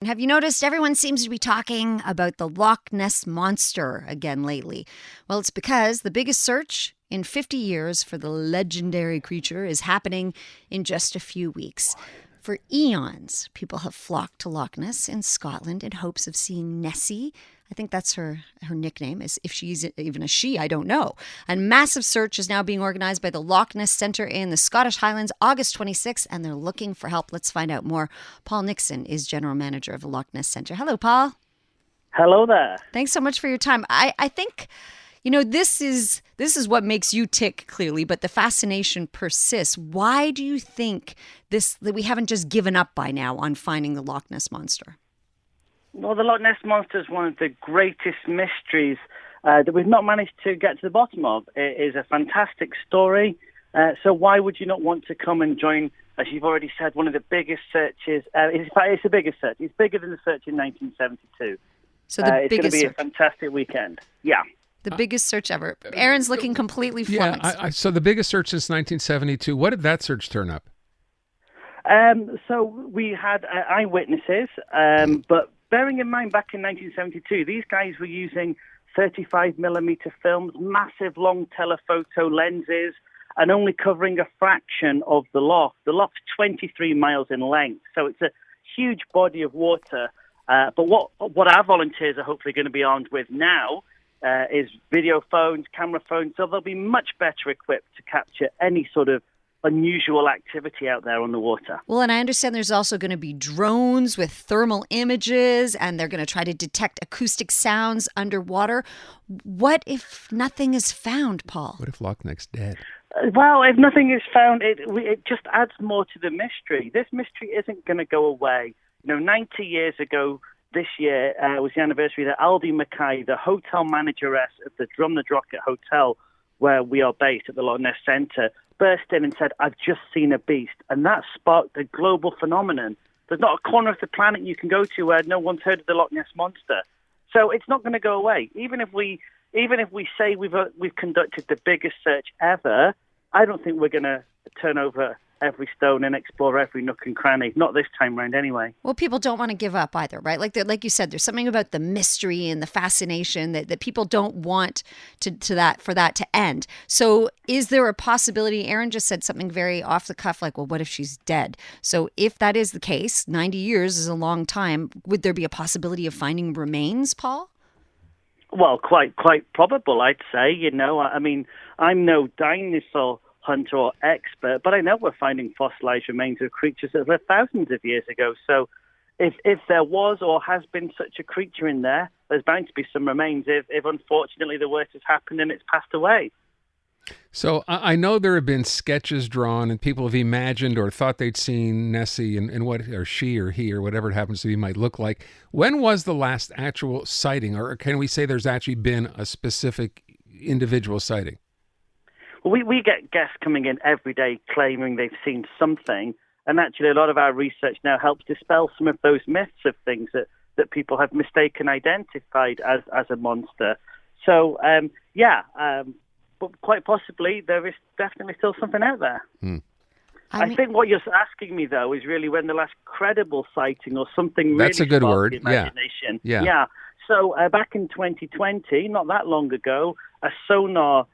Have you noticed everyone seems to be talking about the Loch Ness Monster again lately? Well, it's because the biggest search in 50 years for the legendary creature is happening in just a few weeks. For eons, people have flocked to Loch Ness in Scotland in hopes of seeing Nessie. I think that's her nickname. As if she's even a she, I don't know. A massive search is now being organized by the Loch Ness Centre in the Scottish Highlands, August 26th, and they're looking for help. Let's find out more. Paul NIXON is General Manager of the Loch Ness Centre. Hello, Paul. Hello there. Thanks so much for your time. I think, this is what makes you tick, clearly, but the fascination persists. Why do you think that we haven't just given up by now on finding the Loch Ness Monster? Well, the Loch Ness Monster is one of the greatest mysteries that we've not managed to get to the bottom of. It is a fantastic story. So why would you not want to come and join, as you've already said, one of the biggest searches? In fact, it's the biggest search. It's bigger than the search in 1972. So the it's biggest going to be search. a fantastic weekend. Yeah. The biggest search ever. Aaron's looking completely flummoxed. Yeah, so the biggest search since 1972. What did that search turn up? So we had eyewitnesses, but bearing in mind back in 1972, these guys were using 35mm films, massive long telephoto lenses, and only covering a fraction of the loch. The loch's 23 miles in length, so it's a huge body of water. But what our volunteers are hopefully going to be armed with now is video phones, camera phones, so they'll be much better equipped to capture any sort of unusual activity out there on the water. Well, and I understand there's also going to be drones with thermal images, and they're going to try to detect acoustic sounds underwater. What if nothing is found, Paul? What if Loch Ness dead? Well, if nothing is found, it just adds more to the mystery. This mystery isn't going to go away. 90 years ago this year was the anniversary that Aldi Mackay, the hotel manageress of the Drumnadrochit Hotel, where we are based at the Loch Ness Centre, burst in and said, "I've just seen a beast." And that sparked a global phenomenon. There's not a corner of the planet you can go to where no one's heard of the Loch Ness Monster. So it's not going to go away. Even if we say we've conducted the biggest search ever, I don't think we're going to turn over every stone and explore every nook and cranny. Not this time round, anyway. Well, people don't want to give up either, right? Like you said, there's something about the mystery and the fascination that people don't want for that to end. So is there a possibility? Aaron just said something very off the cuff, like, well, what if she's dead? So if that is the case, 90 years is a long time. Would there be a possibility of finding remains, Paul? Well, quite probable, I'd say. I mean, I'm no dinosaur hunter or expert, but I know we're finding fossilized remains of creatures that lived thousands of years ago. So if there was or has been such a creature in there, there's bound to be some remains if unfortunately the worst has happened and it's passed away. So I know there have been sketches drawn and people have imagined or thought they'd seen Nessie and what, or she or he or whatever it happens to be might look like. When was the last actual sighting, or can we say there's actually been a specific individual sighting? We get guests coming in every day claiming they've seen something, and actually a lot of our research now helps dispel some of those myths of things that people have mistaken identified as a monster. So, but quite possibly there is definitely still something out there. I think what you're asking me, though, is really when the last credible sighting or something really That's a good word. The imagination. Yeah. So back in 2020, not that long ago, a sonar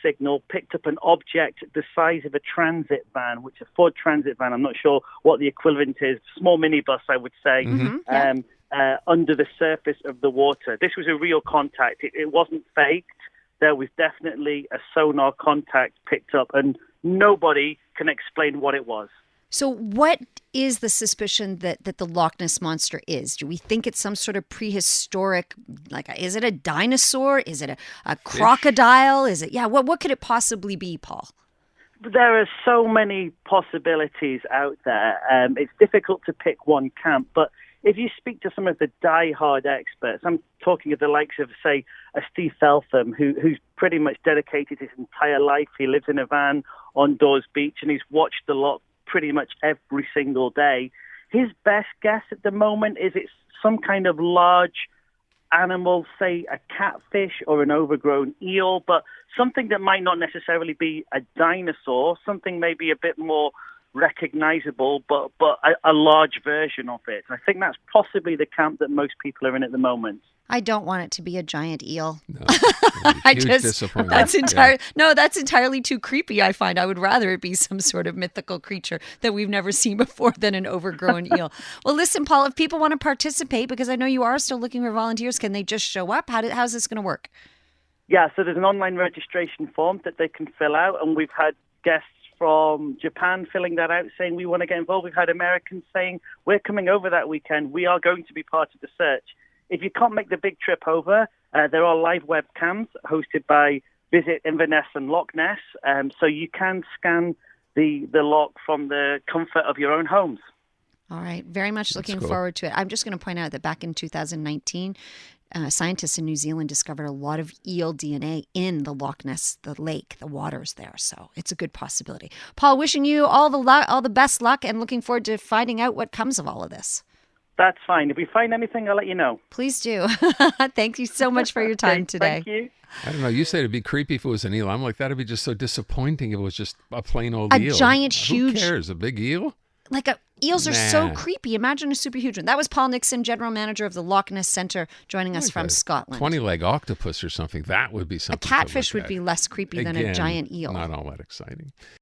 signal picked up an object the size of a transit van, which a Ford Transit van, I'm not sure what the equivalent is, small minibus, I would say, under the surface of the water. This was a real contact. It wasn't faked. There was definitely a sonar contact picked up, and nobody can explain what it was. So what is the suspicion that the Loch Ness Monster is? Do we think it's some sort of prehistoric, is it a dinosaur? Is it a crocodile? Is it, what could it possibly be, Paul? There are so many possibilities out there. It's difficult to pick one camp, but if you speak to some of the die-hard experts, I'm talking of the likes of, say, a Steve Feltham, who's pretty much dedicated his entire life. He lives in a van on Dawes Beach, and he's watched the lot pretty much every single day. His best guess at the moment is it's some kind of large animal, say a catfish or an overgrown eel, but something that might not necessarily be a dinosaur, something maybe a bit more recognizable, but a large version of it. I think that's possibly the camp that most people are in at the moment. I don't want it to be a giant eel. No, I huge just disappointment. that's Yeah. that's entirely too creepy. I find I would rather it be some sort of mythical creature that we've never seen before than an overgrown eel. Well, listen, Paul, if people want to participate, because I know you are still looking for volunteers, can they just show up? How's this going to work? Yeah, so there's an online registration form that they can fill out, and we've had guests from Japan filling that out, saying we want to get involved. We've had Americans saying we're coming over that weekend. We are going to be part of the search. If you can't make the big trip over, there are live webcams hosted by Visit Inverness and Loch Ness, so you can scan the loch from the comfort of your own homes. All right. Very much looking cool. forward to it. I'm just going to point out that back in 2019, scientists in New Zealand discovered a lot of eel DNA in the Loch Ness, the lake, the waters there. So it's a good possibility. Paul, wishing you all the best luck and looking forward to finding out what comes of all of this. That's fine. If we find anything, I'll let you know. Please do. Thank you so much for your time Okay, today. Thank you. I don't know. You say it'd be creepy if it was an eel. I'm like, that'd be just so disappointing if it was just a plain old eel. A giant, Who huge. cares? A big eel? Eels are so Nah. creepy. Imagine a super huge one. That was Paul NIXON, General Manager of the Loch Ness Centre, joining us Like from a Scotland. 20-leg octopus or something. That would be A something. to catfish look would be at. less creepy than a Again, giant eel. Not all that exciting.